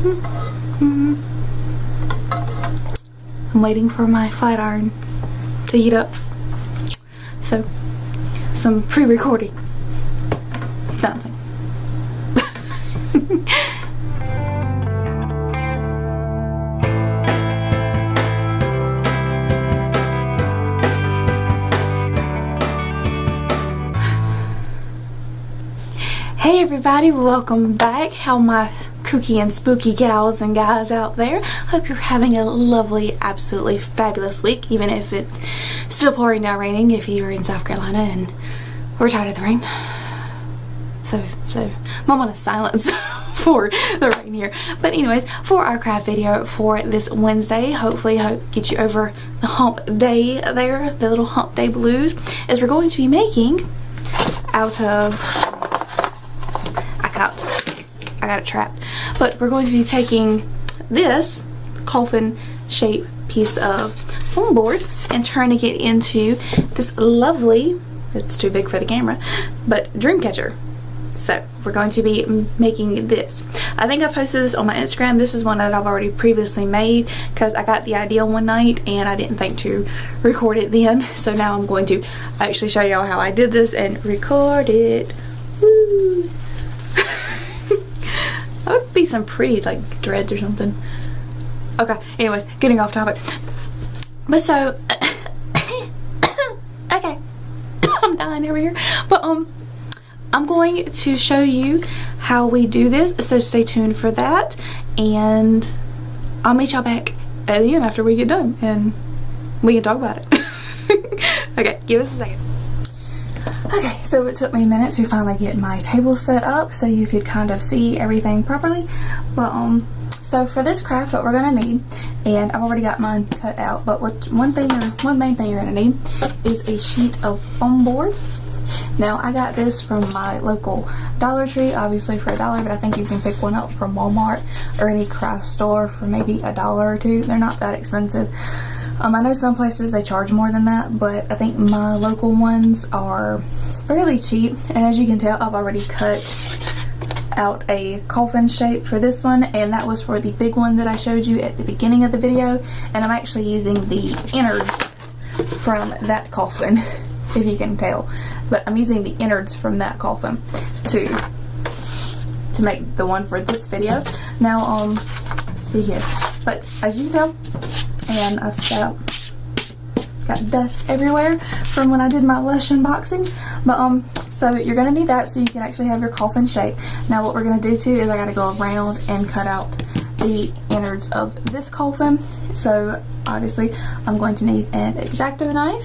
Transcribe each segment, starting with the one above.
I'm waiting for my flat iron to heat up. So, some pre-recording. Nothing. Hey everybody, welcome back. How my kooky and spooky gals and guys out there? Hope you're having a lovely, absolutely fabulous week, even if it's still pouring down raining if you're in South Carolina and we're tired of the rain. So moment of silence for the rain here. But anyways, for our craft video for this Wednesday, hopefully get you over the hump day there, the little hump day blues, is we're going to be making out of, I got it trapped, but we're going to be taking this coffin shaped piece of foam board and turning it into this lovely, it's too big for the camera, but Dreamcatcher. So we're going to be making this. I think I posted this on my Instagram. This is one that I've already previously made because I got the idea one night and I didn't think to record it then. So now I'm going to actually show y'all how I did this and record it. Woo! That would be some pretty like dreads or something. Okay, anyways, getting off topic. But so okay. I'm dying over here. But I'm going to show you how we do this, so stay tuned for that, and I'll meet y'all back at the end after we get done and we can talk about it. Okay, give us a second. Okay, so it took me a minute to finally get my table set up so you could kind of see everything properly. But so for this craft, what we're gonna need, and I've already got mine cut out, but one main thing you're gonna need is a sheet of foam board. Now I got this from my local Dollar Tree, obviously for $1, but I think you can pick one up from Walmart or any craft store for maybe $1 or $2. They're not that expensive. I know some places they charge more than that, but I think my local ones are fairly cheap. And as you can tell, I've already cut out a coffin shape for this one, and that was for the big one that I showed you at the beginning of the video. And I'm actually using the innards from that coffin, if you can tell. But I'm using the innards from that coffin to make the one for this video. Now, see here. But as you can tell, and I've got dust everywhere from when I did my Lush unboxing. But so you're gonna need that so you can actually have your coffin shape. Now what we're gonna do too is I gotta go around and cut out the innards of this coffin. So obviously I'm going to need an X-Acto knife,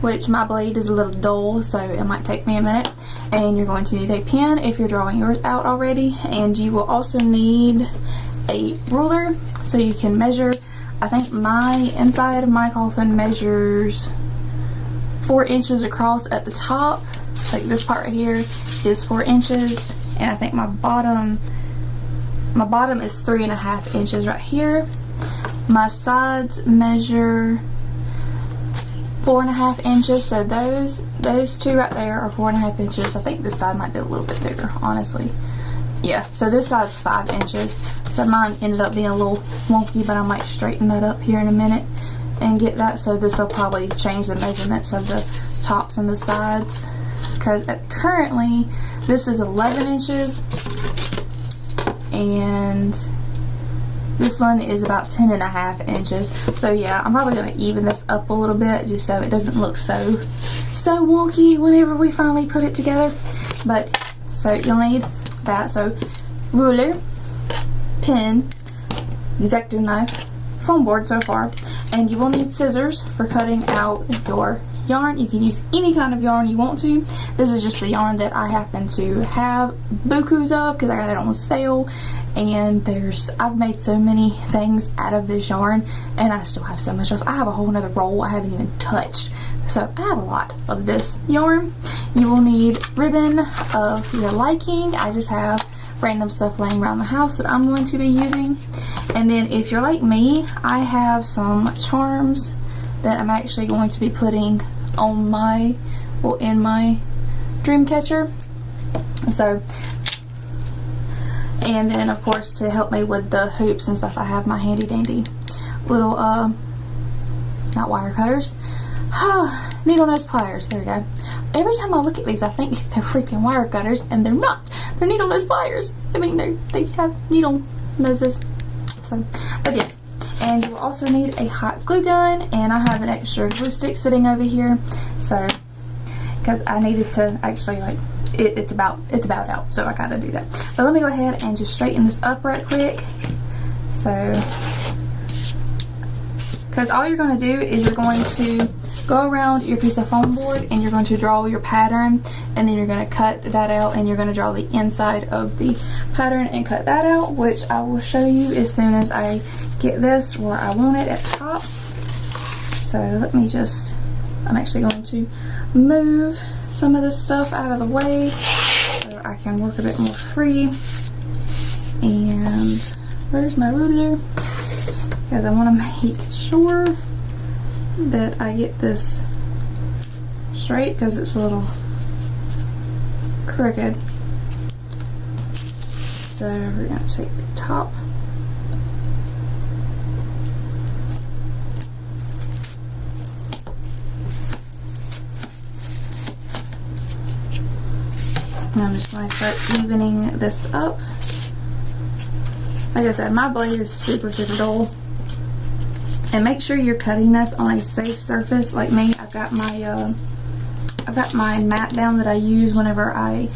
which my blade is a little dull, so it might take me a minute. And you're going to need a pen if you're drawing yours out already, and you will also need a ruler so you can measure. I think my inside of my coffin measures 4 inches across at the top. Like this part right here is 4 inches, and I think my bottom is 3.5 inches right here. My sides measure 4.5 inches, so those two right there are 4.5 inches. I think this side might be a little bit bigger, honestly. Yeah, so this side's 5 inches. So mine ended up being a little wonky, but I might straighten that up here in a minute and get that. So this will probably change the measurements of the tops and the sides. Because currently this is 11 inches and this one is about 10.5 inches. So yeah, I'm probably going to even this up a little bit just so it doesn't look so wonky whenever we finally put it together. But so you'll need that. So ruler, pen, X-Acto knife, foam board so far, and you will need scissors for cutting out your yarn. You can use any kind of yarn you want to. This is just the yarn that I happen to have bukus of because I got it on sale, and I've made so many things out of this yarn, and I still have so much else. I have a whole nother roll I haven't even touched, so I have a lot of this yarn. You will need ribbon of your liking. I just have random stuff laying around the house that I'm going to be using. And then if you're like me, I have some charms that I'm actually going to be putting on in my Dreamcatcher. So And then of course to help me with the hoops and stuff, I have my handy dandy little not wire cutters, needle nose pliers. There we go. Every time I look at these I think they're freaking wire cutters, and they're not. They're needle nose pliers. I mean they have needle noses. So, but yes. And you will also need a hot glue gun, and I have an extra glue stick sitting over here, so because I needed to actually, like, it's about out, so I gotta do that. But let me go ahead and just straighten this up right quick. So because all you're going to do is you're going to go around your piece of foam board and you're going to draw your pattern, and then you're going to cut that out, and you're going to draw the inside of the pattern and cut that out, which I will show you as soon as I get this where I want it at the top. So let me just, I'm actually going to move some of this stuff out of the way so I can work a bit more free. And where's my ruler? Because I want to make sure that I get this straight, because it's a little crooked. So we're going to take the top. And I'm just going to start evening this up. Like I said, my blade is super dull. And make sure you're cutting this on a safe surface. Like me, I've got my mat down that I use whenever I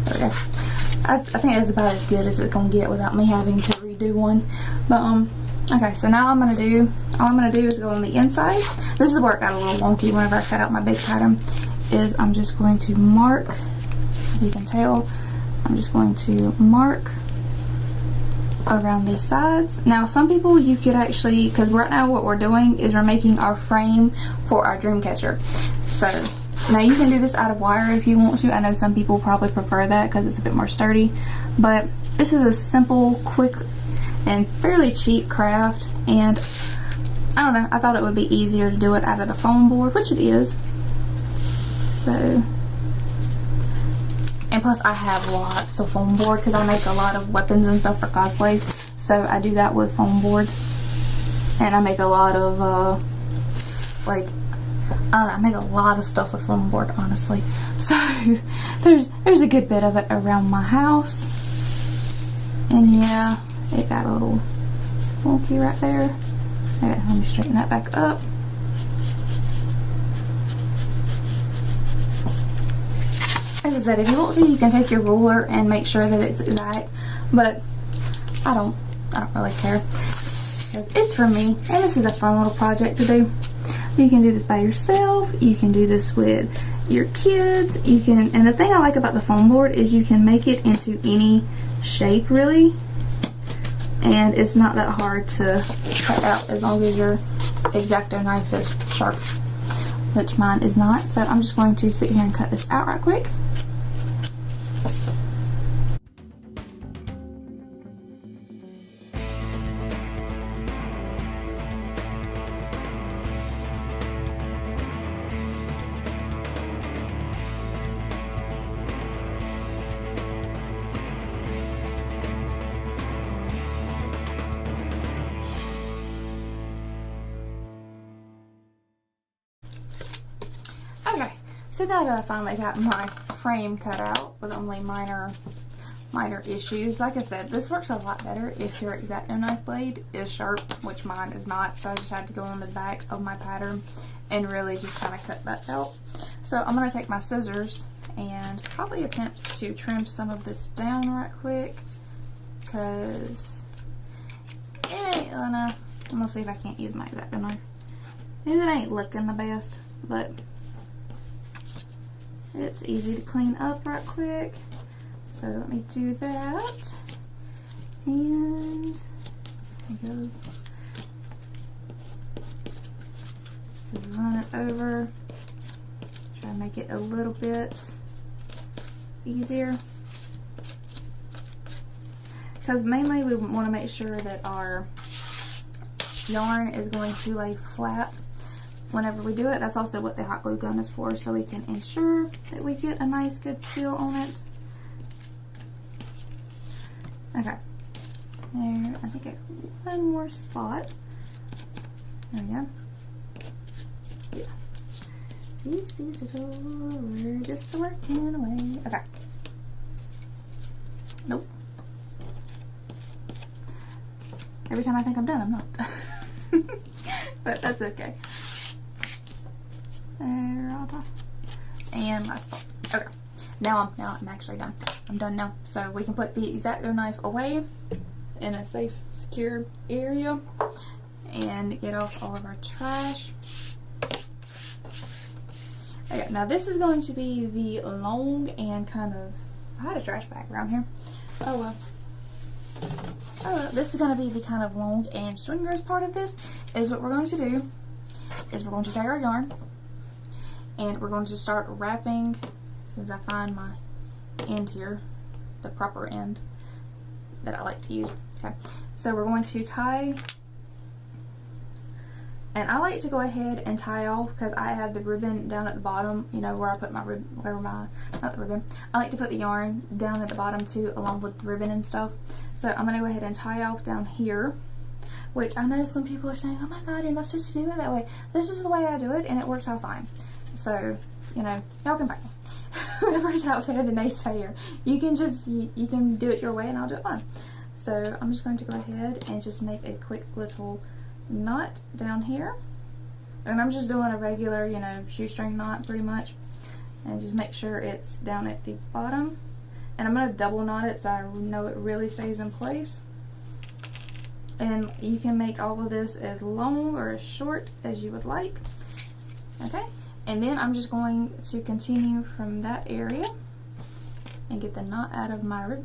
there we go. I think that's about as good as it's gonna get without me having to redo one. But okay, so now all I'm gonna do is go on the inside. This is where it got a little wonky whenever I cut out my big pattern. Is I'm just going to mark, you can tell, I'm just going to mark around these sides. Now some people, you could actually, because right now what we're doing is we're making our frame for our Dreamcatcher. So now you can do this out of wire if you want to. I know some people probably prefer that because it's a bit more sturdy, but this is a simple, quick, and fairly cheap craft, and I don't know, I thought it would be easier to do it out of the foam board, which it is. So, and plus I have lots of foam board because I make a lot of weapons and stuff for cosplays, so I do that with foam board. And I make a lot of like, I make a lot of stuff with foam board, honestly. So there's a good bit of it around my house. And yeah, it got a little wonky right there. Okay, let me straighten that back up. As I said, if you want to, you can take your ruler and make sure that it's exact, but I don't really care. It's for me, and this is a fun little project to do. You can do this by yourself, you can do this with your kids, you can, and the thing I like about the foam board is you can make it into any shape really, and it's not that hard to cut out as long as your X-Acto knife is sharp, which mine is not. So I'm just going to sit here and cut this out right quick. Okay, so now that I finally got my frame cut out with only minor issues, like I said, this works a lot better if your X-Acto knife blade is sharp, which mine is not, so I just had to go on the back of my pattern and really just kind of cut that out. So I'm going to take my scissors and probably attempt to trim some of this down right quick, because it ain't gonna, I'm going to see if I can't use my X-Acto knife. It ain't looking the best, but it's easy to clean up right quick. So let me do that. And there we go. Just run it over. Try to make it a little bit easier. Because mainly we want to make sure that our yarn is going to lay flat whenever we do it. That's also what the hot glue gun is for, so we can ensure that we get a nice good seal on it. Okay, there, I think I have one more spot. There we go. Yeah. We're just working away. Okay. Nope. Every time I think I'm done, I'm not. But that's okay. And last spot. Okay. Now I'm actually done. I'm done now. So we can put the X-Acto knife away in a safe, secure area and get off all of our trash. Okay, now this is going to be the long and kind of, I had a trash bag around here. Oh well. Oh well, this is going to be the kind of long and swingers part of this. Is what we're going to do is we're going to take our yarn and we're going to start wrapping as soon as I find my end here, the proper end that I like to use. Okay, so we're going to tie, and I like to go ahead and tie off because I have the ribbon down at the bottom, you know, where I put my ribbon, not the ribbon, I like to put the yarn down at the bottom too, along with the ribbon and stuff. So I'm going to go ahead and tie off down here, which I know some people are saying, oh my god, you're not supposed to do it that way. This is the way I do it, and it works out fine. So, you know, y'all can fight me. Whoever's out there, the naysayer, you can just, you can do it your way and I'll do it mine. So I'm just going to go ahead and just make a quick little knot down here. And I'm just doing a regular, you know, shoestring knot pretty much. And just make sure it's down at the bottom. And I'm going to double knot it so I know it really stays in place. And you can make all of this as long or as short as you would like. Okay, and then I'm just going to continue from that area and get the knot out of my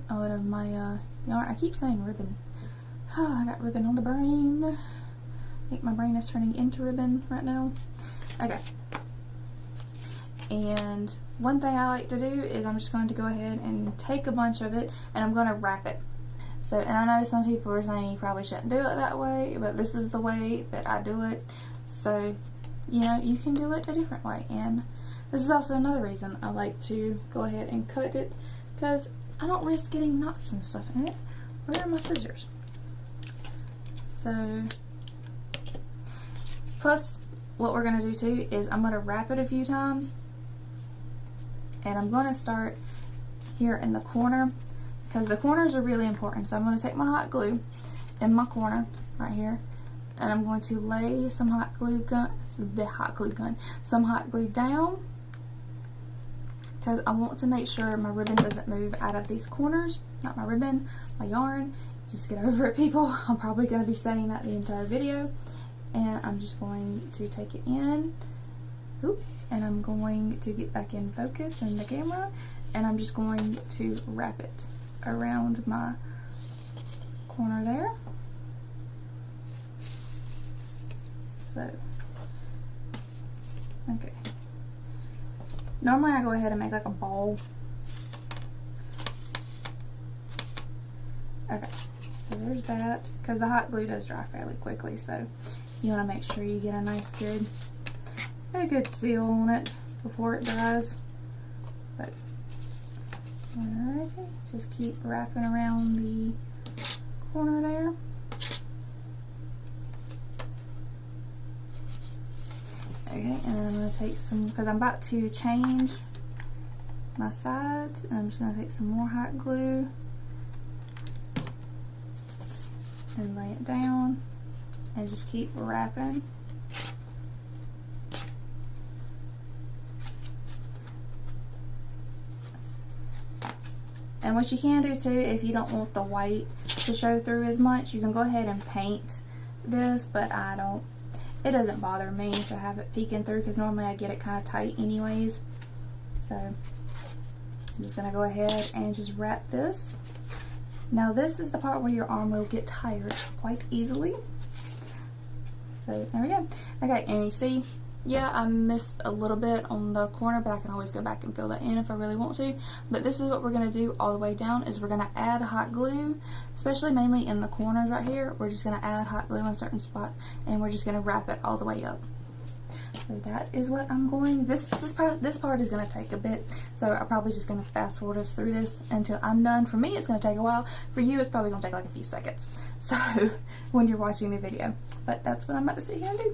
yarn. I keep saying ribbon. Oh, I got ribbon on the brain. I think my brain is turning into ribbon right now. Okay. And one thing I like to do is I'm just going to go ahead and take a bunch of it and I'm going to wrap it. So, and I know some people are saying you probably shouldn't do it that way, but this is the way that I do it. So, you know, you can do it a different way. And this is also another reason I like to go ahead and cut it, because I don't risk getting knots and stuff in it. Where are my scissors? So, plus what we're going to do too is I'm going to wrap it a few times. And I'm going to start here in the corner, because the corners are really important. So I'm going to take my hot glue in my corner right here, and I'm going to lay some hot glue down, because I want to make sure my ribbon doesn't move out of these corners. Not my ribbon, my yarn. Just get over it, people. I'm probably going to be saying that the entire video. And I'm just going to take it in. Oop. And I'm going to get back in focus in the camera, and I'm just going to wrap it around my corner there. So, okay. Normally I go ahead and make like a ball. Okay, so there's that, because the hot glue does dry fairly quickly, so you want to make sure you get a nice good seal on it before it dries. But alrighty, just keep wrapping around the corner there. Okay, and then I'm going to take some, because I'm about to change my sides, and I'm just going to take some more hot glue and lay it down and just keep wrapping. And what you can do too, if you don't want the white to show through as much, you can go ahead and paint this, but I don't. It doesn't bother me to have it peeking through, because normally I get it kind of tight anyways. So I'm just going to go ahead and just wrap this. Now this is the part where your arm will get tired quite easily. So there we go. Okay, and you see, yeah, I missed a little bit on the corner, but I can always go back and fill that in if I really want to. But this is what we're going to do all the way down, is we're going to add hot glue, especially mainly in the corners right here. We're just going to add hot glue in certain spots, and we're just going to wrap it all the way up. So that is what I'm going. This part is going to take a bit, so I'm probably just going to fast forward us through this until I'm done. For me, it's going to take a while. For you, it's probably going to take like a few seconds. So when you're watching the video, but that's what I'm about to sit here and do.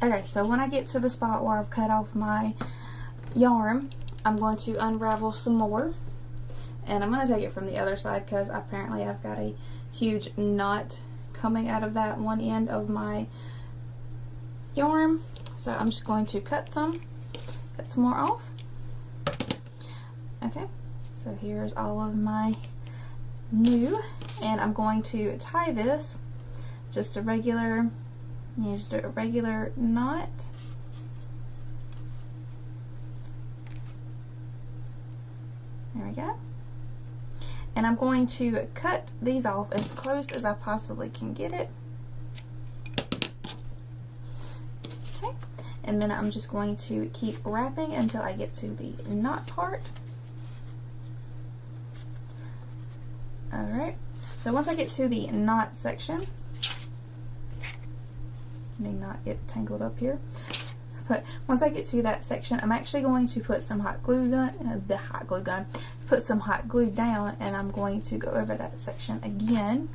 Okay, so when I get to the spot where I've cut off my yarn, I'm going to unravel some more. And I'm going to take it from the other side because apparently I've got a huge knot coming out of that one end of my yarn. So I'm just going to cut some more off. Okay, so here's all of my new, and I'm going to tie this just a regular knot. There we go. And I'm going to cut these off as close as I possibly can get it. Okay. And then I'm just going to keep wrapping until I get to the knot part. Alright. So once I get to the knot section, may not get tangled up here, but once I get to that section, I'm actually going to put some hot glue down, and I'm going to go over that section again.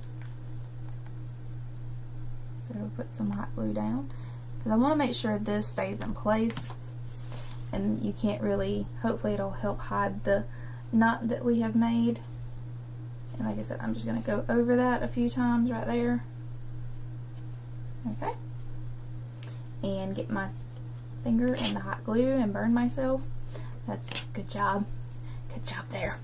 So we'll put some hot glue down because I want to make sure this stays in place, and you can't really, hopefully it'll help hide the knot that we have made. And like I said, I'm just going to go over that a few times right there. Okay. And get my finger in the hot glue and burn myself. That's good job. Good job there.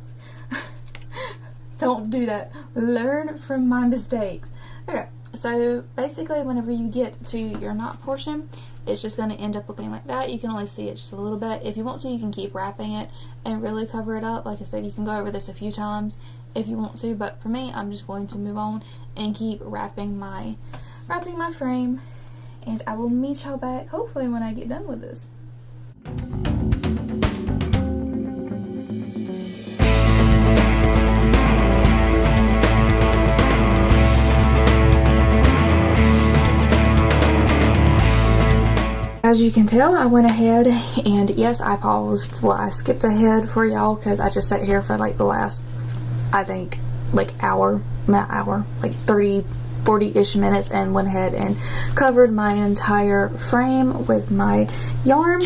Don't do that. Learn from my mistakes. Okay, so basically whenever you get to your knot portion, it's just going to end up looking like that. You can only see it just a little bit. If you want to, you can keep wrapping it and really cover it up. Like I said, you can go over this a few times if you want to, but for me, I'm just going to move on and keep wrapping my frame. And I will meet y'all back hopefully when I get done with this. As you can tell, I went ahead and yes, I paused. Well, I skipped ahead for y'all because I just sat here for like the last, I think, like like 40-ish minutes and went ahead and covered my entire frame with my yarn.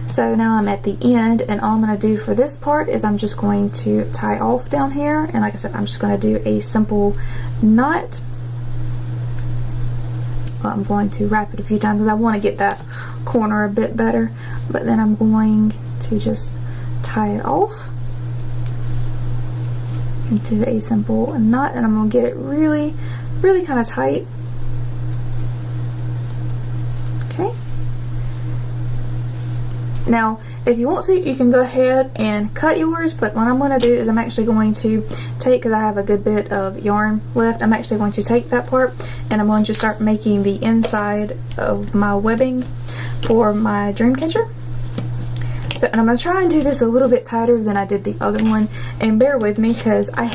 So now I'm at the end, and all I'm going to do for this part is I'm just going to tie off down here, and like I said, I'm just going to do a simple knot. Well, I'm going to wrap it a few times because I want to get that corner a bit better, but then I'm going to just tie it off into a simple knot, and I'm going to get it really kind of tight. Okay. Now, if you want to, you can go ahead and cut yours, but what I'm going to do is I'm actually going to take, because I have a good bit of yarn left, I'm actually going to take that part and I'm going to start making the inside of my webbing for my Dreamcatcher. So, and I'm going to try and do this a little bit tighter than I did the other one, and bear with me because I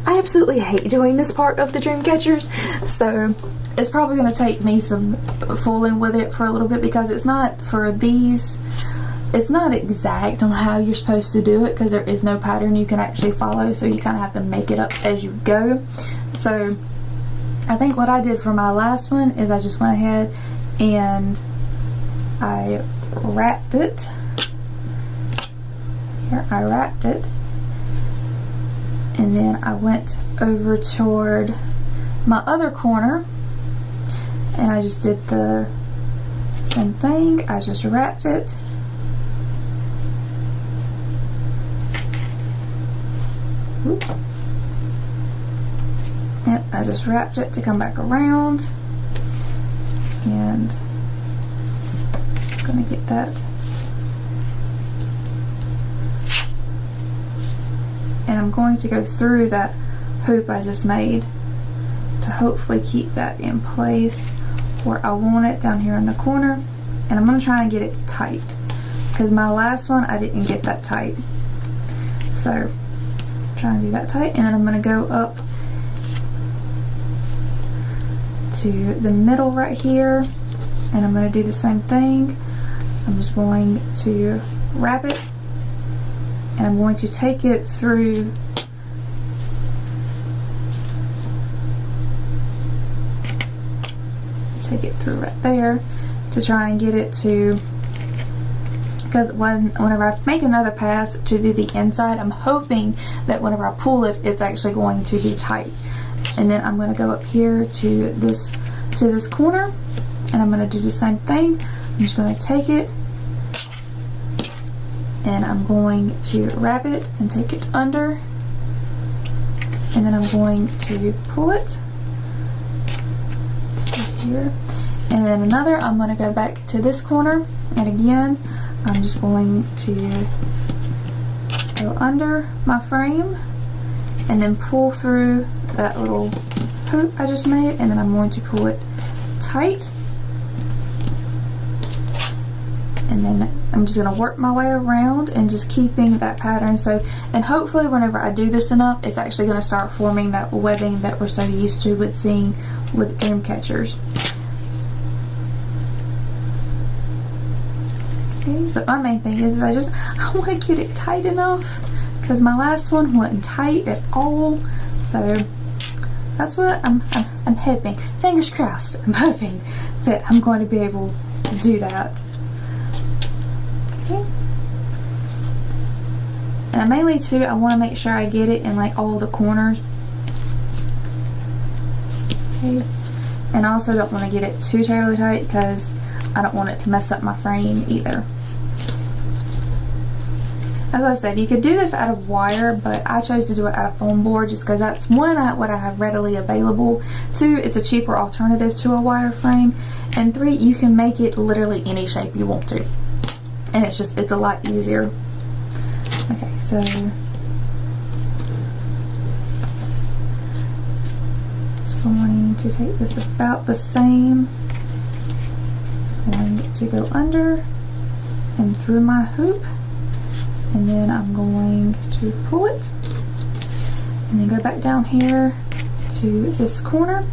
absolutely hate doing this part of the Dreamcatchers, so it's probably going to take me some fooling with it for a little bit because it's not exact on how you're supposed to do it because there is no pattern you can actually follow, so you kind of have to make it up as you go. So I think what I did for my last one is I just went ahead and I wrapped it. Here, I wrapped it. And then I went over toward my other corner and I just did the same thing. I just wrapped it. Oop. Yep, I just wrapped it to come back around. And I'm going to get that. And I'm going to go through that hoop I just made to hopefully keep that in place where I want it down here in the corner. And I'm going to try and get it tight, because my last one I didn't get that tight. So try and do that tight, and then I'm going to go up to the middle right here, and I'm going to do the same thing. I'm just going to wrap it, and I'm going to take it through right there to try and get it to, because whenever I make another pass to do the inside, I'm hoping that whenever I pull it, it's actually going to be tight. And then I'm going to go up here to this corner, and I'm going to do the same thing. I'm just going to take it, and I'm going to wrap it and take it under, and then I'm going to pull it here. And then another, I'm going to go back to this corner, and again I'm just going to go under my frame and then pull through that little hoop I just made, and then I'm going to pull it tight, and then I'm just going to work my way around and just keeping that pattern. So, and hopefully whenever I do this enough, it's actually going to start forming that webbing that we're so used to with seeing with dream catchers. Okay, but my main thing is I want to get it tight enough, because my last one wasn't tight at all. So that's what I'm hoping. Fingers crossed. I'm hoping that I'm going to be able to do that. Okay. And mainly too, I want to make sure I get it in like all the corners. Okay. And I also don't want to get it too terribly tight, because I don't want it to mess up my frame either. As I said, you could do this out of wire, but I chose to do it out of foam board just because that's one, what I have readily available. Two, it's a cheaper alternative to a wire frame. And three, you can make it literally any shape you want to. And it's a lot easier. Okay, so just going to take this about the same. I'm going to go under and through my hoop, and then I'm going to pull it and then go back down here to this corner,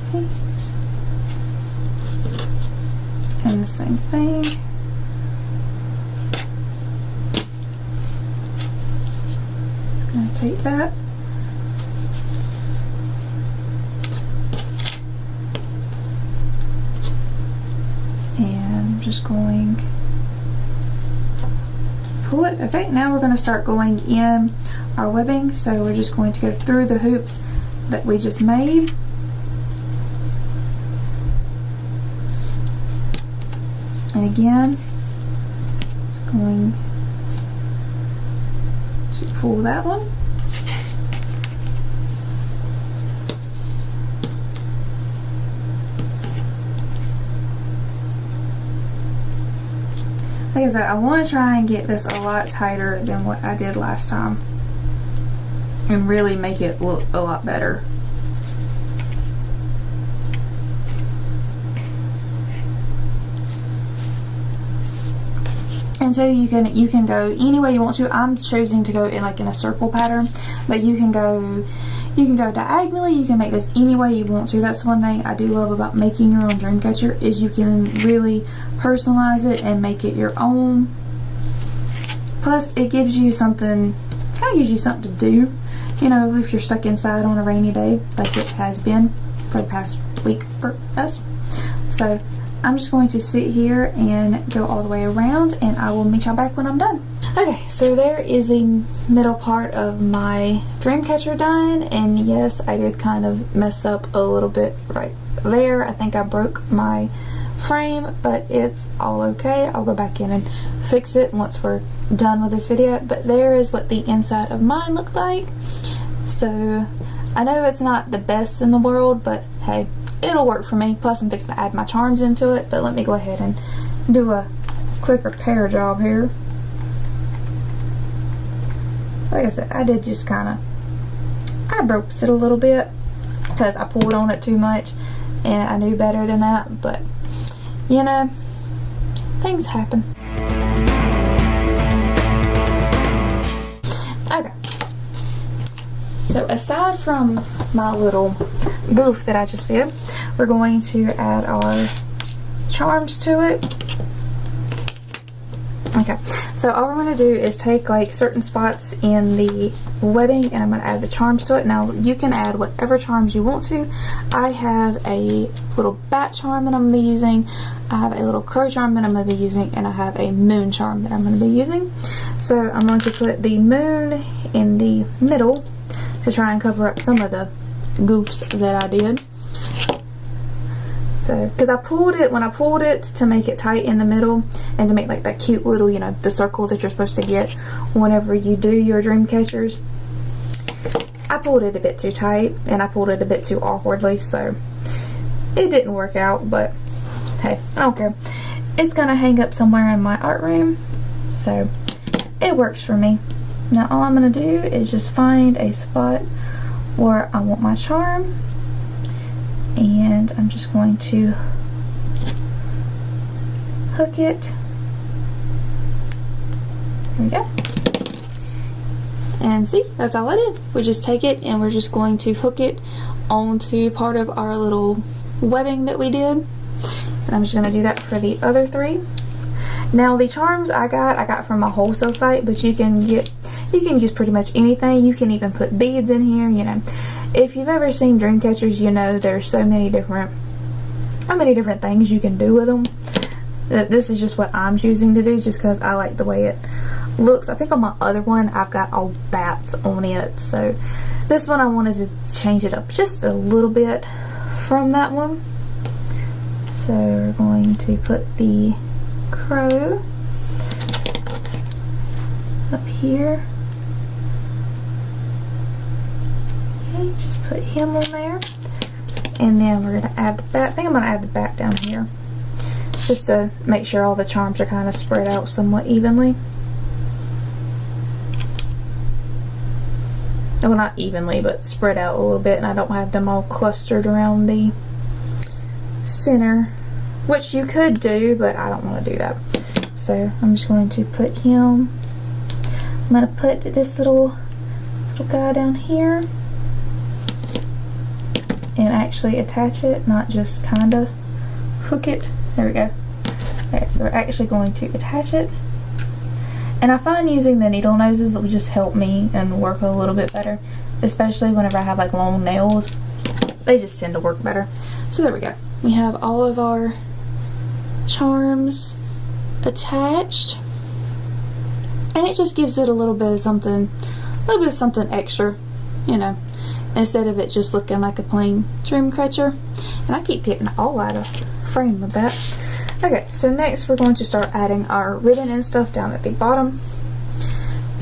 okay. And the same thing. Just going to take that just going to pull it. Okay, now we're going to start going in our webbing. So we're just going to go through the hoops that we just made. And again, just going to pull that one. Like I said, I want to try and get this a lot tighter than what I did last time and really make it look a lot better. And so you can go any way you want to. I'm choosing to go in like in a circle pattern, but you can go diagonally. You can make this any way you want to. That's one thing I do love about making your own dream catcher, is you can really personalize it and make it your own. Plus it gives you something, kind of gives you something to do, you know, if you're stuck inside on a rainy day like it has been for the past week for us. So I'm just going to sit here and go all the way around, and I will meet y'all back when I'm done. Okay, so there is the middle part of my dream catcher done, and yes, I did kind of mess up a little bit right there. I think I broke my frame, but it's all okay. I'll go back in and fix it once we're done with this video. But there is what the inside of mine looked like. So I know it's not the best in the world, but hey, it'll work for me. Plus I'm fixing to add my charms into it, but let me go ahead and do a quick repair job here. Like I said, I did just kind of, I broke it a little bit because I pulled on it too much and I knew better than that, but you know, things happen. Okay, so aside from my little goof that I just did, we're going to add our charms to it. Okay, so all we're going to do is take like certain spots in the webbing and I'm going to add the charms to it. Now you can add whatever charms you want to. I have a little bat charm that I'm going to be using, I have a little crow charm that I'm going to be using, and I have a moon charm that I'm going to be using. So I'm going to put the moon in the middle to try and cover up some of the goofs that I did. So, because I pulled it, when I pulled it to make it tight in the middle and to make like that cute little, you know, the circle that you're supposed to get whenever you do your dream catchers, I pulled it a bit too tight and I pulled it a bit too awkwardly, so it didn't work out, but hey, I don't care. It's gonna hang up somewhere in my art room, so it works for me. Now all I'm gonna do is just find a spot where I want my charm, and I'm just going to hook it. There we go. And see, that's all I did. We just take it and we're just going to hook it onto part of our little webbing that we did. And I'm just going to do that for the other three. Now the charms I got from my wholesale site, but you can use pretty much anything. You can even put beads in here, you know. If you've ever seen dream catchers, you know there's so many different things you can do with them. This is just what I'm choosing to do just because I like the way it looks. I think on my other one I've got all bats on it, so this one I wanted to change it up just a little bit from that one. So we're going to put the crow up here. Okay, just put him on there. And then we're going to add the bat. I think I'm going to add the bat down here, just to make sure all the charms are kind of spread out somewhat evenly. Well, not evenly, but spread out a little bit, and I don't have them all clustered around the center, which you could do, but I don't want to do that. So I'm just going to put him, I'm going to put this little guy down here and actually attach it, not just kind of hook it. There we go. Okay, so we're actually going to attach it. And I find using the needle noses will just help me and work a little bit better, especially whenever I have like long nails. They just tend to work better. So there we go. We have all of our charms attached, and it just gives it a little bit of something extra, you know, instead of it just looking like a plain dream catcher. And I keep getting all out of frame with that. Okay, so next we're going to start adding our ribbon and stuff down at the bottom.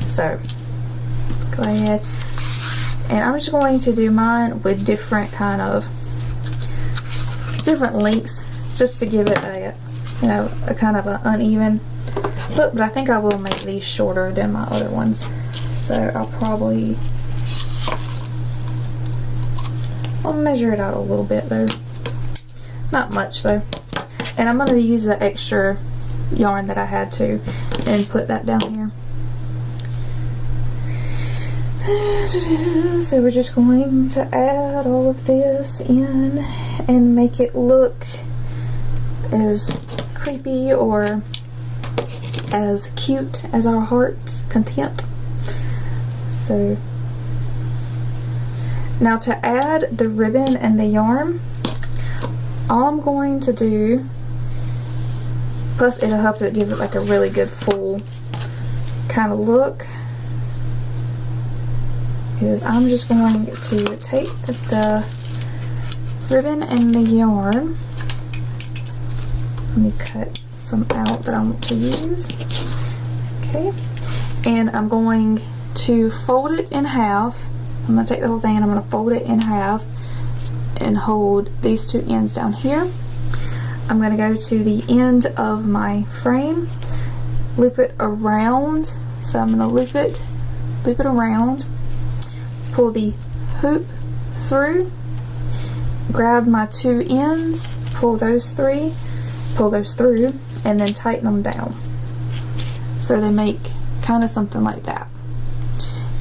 So go ahead, and I'm just going to do mine with different lengths, just to give it a, you know, a kind of an uneven look. But I think I will make these shorter than my other ones, so I'll measure it out a little bit though, not much though. And I'm going to use the extra yarn that I had to and put that down here. So we're just going to add all of this in and make it look as creepy or as cute as our heart's content. So now to add the ribbon and the yarn, all I'm going to do, plus it'll help it give it like a really good full kind of look, is I'm just going to take the ribbon and the yarn. Let me cut some out that I want to use. Okay, and I'm going to fold it in half. I'm going to take the whole thing and I'm going to fold it in half and hold these two ends down here. I'm going to go to the end of my frame, loop it around. So I'm going to loop it around, pull the hoop through, grab my two ends, pull those through, and then tighten them down. So they make kind of something like that.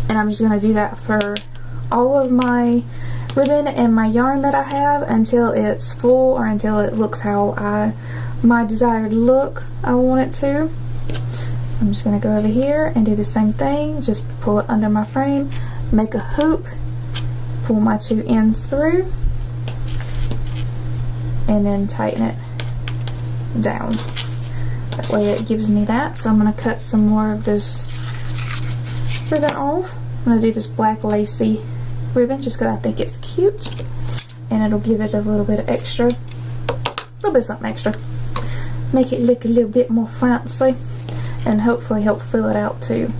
And I'm just going to do that for all of my ribbon and my yarn that I have until it's full, or until it looks how my desired look I want it to. So I'm just going to go over here and do the same thing. Just pull it under my frame, make a hoop, pull my two ends through, and then tighten it down. That way it gives me that. So I'm going to cut some more of this ribbon off. I'm going to do this black lacy ribbon just because I think it's cute, and it'll give it a little bit of extra, something extra, make it look a little bit more fancy, and hopefully help fill it out too.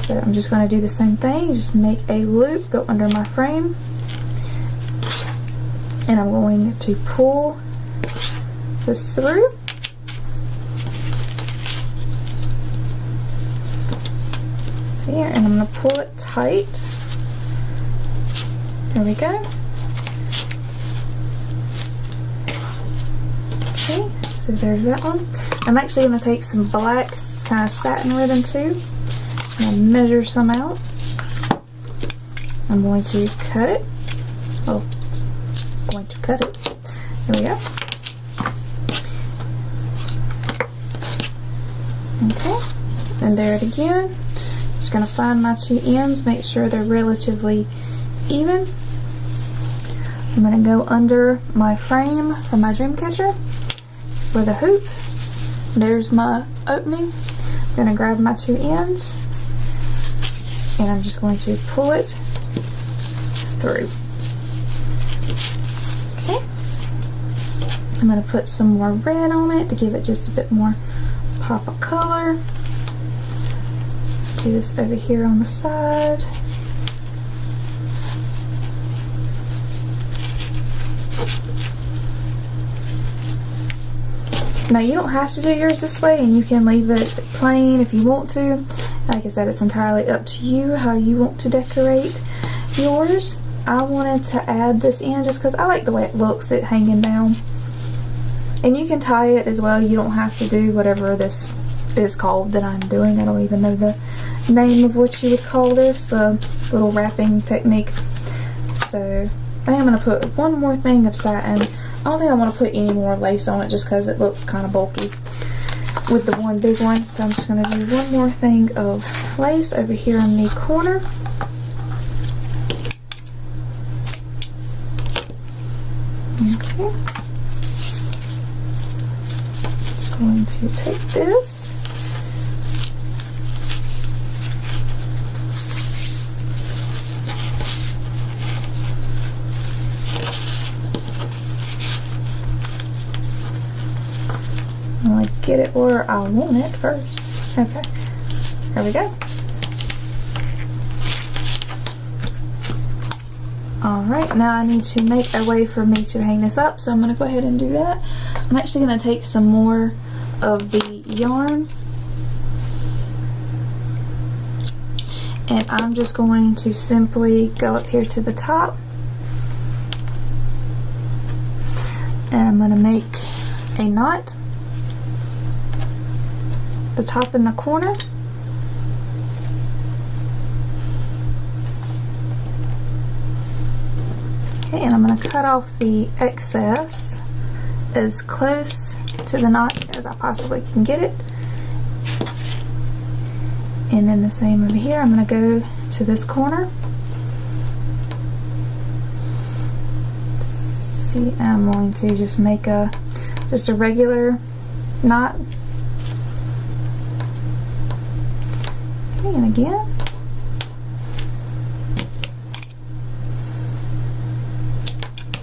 So I'm just going to do the same thing, just make a loop, go under my frame, and I'm going to pull this through. See here, and I'm going to pull it tight. There we go. Okay, so there's that one. I'm actually going to take some black kind of satin ribbon too, and measure some out. I'm going to cut it. Oh, I'm going to cut it. There we go. Okay, and there it again. Just going to find my two ends, make sure they're relatively even. I'm going to go under my frame for my dream catcher with a hoop. There's my opening. I'm going to grab my two ends, and I'm just going to pull it through. Okay. I'm going to put some more red on it to give it just a bit more pop of color. Do this over here on the side. Now you don't have to do yours this way, and you can leave it plain if you want to. Like I said, it's entirely up to you how you want to decorate yours. I wanted to add this in just because I like the way it looks, it hanging down. And you can tie it as well. You don't have to do whatever this is called that I'm doing. I don't even know the name of what you would call this, the little wrapping technique. So I think I'm going to put one more thing of satin. I don't think I want to put any more lace on it just because it looks kind of bulky with the one big one. So I'm just going to do one more thing of lace over here in the corner. Okay. Just going to take this. I'm going to get it where I want it first. Okay, there we go. Alright, now I need to make a way for me to hang this up, so I'm going to go ahead and do that. I'm actually going to take some more of the yarn, and I'm just going to simply go up here to the top, and I'm going to make a knot, the top in the corner. Okay, and I'm going to cut off the excess as close to the knot as I possibly can get it. And then the same over here. I'm going to go to this corner. See, and I'm going to just make just a regular knot. Okay, and again.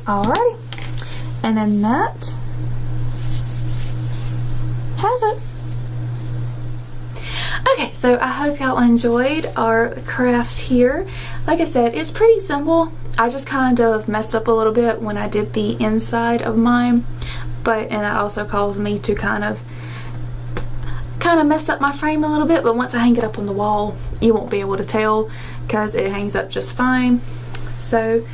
Alrighty, and then that has it. Okay, so I hope y'all enjoyed our craft here. Like I said, it's pretty simple. I just kind of messed up a little bit when I did the inside of mine, and that also caused me to kind of mess up my frame a little bit, but once I hang it up on the wall you won't be able to tell because it hangs up just fine. So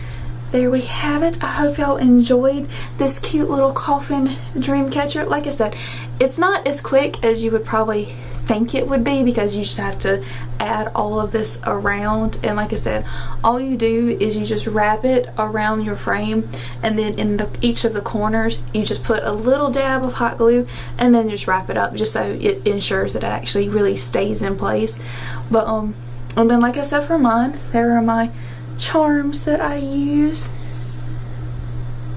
there we have it. I hope y'all enjoyed this cute little Coffin Dreamcatcher. Like I said, it's not as quick as you would probably think it would be because you just have to add all of this around, and like I said, all you do is you just wrap it around your frame, and then in each of the corners you just put a little dab of hot glue and then just wrap it up just so it ensures that it actually really stays in place. But and then like I said, for mine, there are my charms that I use.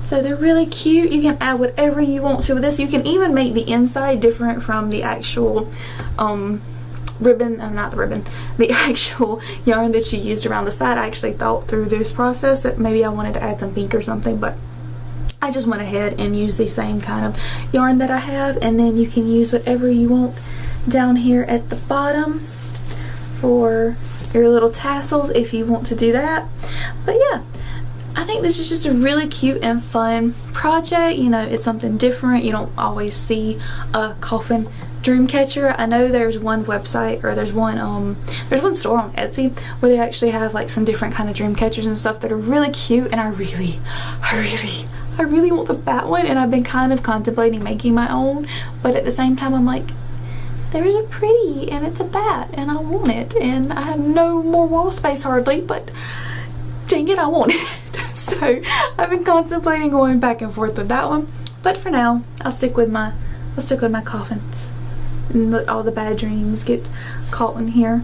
So they're really cute. You can add whatever you want to with this. You can even make the inside different from the actual ribbon, not the ribbon, the actual yarn that you used around the side. I actually thought through this process that maybe I wanted to add some pink or something, but I just went ahead and used the same kind of yarn that I have, and then you can use whatever you want down here at the bottom for your little tassels if you want to do that. But yeah, I think this is just a really cute and fun project. You know, it's something different. You don't always see a Coffin Dreamcatcher. I know there's one website, or there's one store on Etsy where they actually have like some different kind of dream catchers and stuff that are really cute, and I really want the bat one, and I've been kind of contemplating making my own, but at the same time I'm like, there's a pretty and it's a bat and I want it, and I have no more wall space hardly, but dang it, I want it. So I've been contemplating going back and forth with that one, but for now I'll stick with my coffins and let all the bad dreams get caught in here.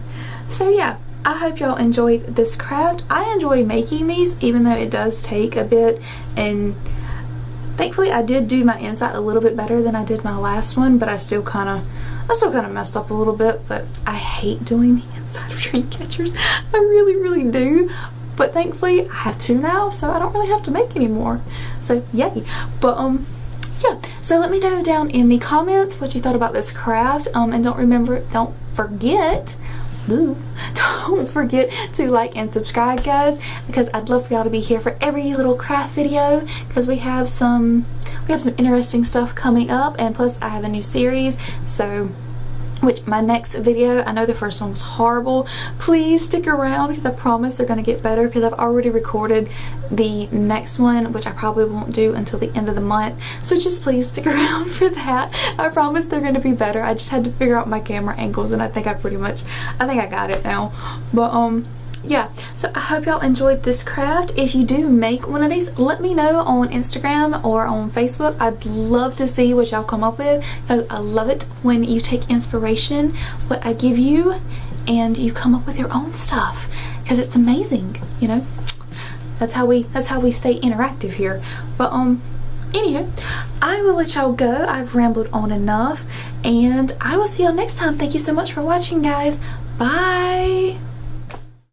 So yeah, I hope y'all enjoyed this craft. I enjoy making these even though it does take a bit, and thankfully I did do my inside a little bit better than I did my last one, but I still kind of messed up a little bit. But I hate doing the inside of dream catchers. I really do. But thankfully I have two now, so I don't really have to make any more. So yay. But yeah, so let me know down in the comments what you thought about this craft. And don't forget to like and subscribe, guys, because I'd love for y'all to be here for every little craft video, because we have some interesting stuff coming up, and plus I have a new series. So which my next video, I know the first one was horrible, please stick around because I promise they're going to get better, because I've already recorded the next one, which I probably won't do until the end of the month, so just please stick around for that. I promise they're going to be better. I just had to figure out my camera angles, and I think I got it now. But yeah, so I hope y'all enjoyed this craft. If you do make one of these, let me know on Instagram or on Facebook. I'd love to see what y'all come up with, because I love it when you take inspiration, what I give you, and you come up with your own stuff, because it's amazing, you know. That's how we stay interactive here. But anywho, I will let y'all go. I've rambled on enough, and I will see y'all next time. Thank you so much for watching, guys. Bye.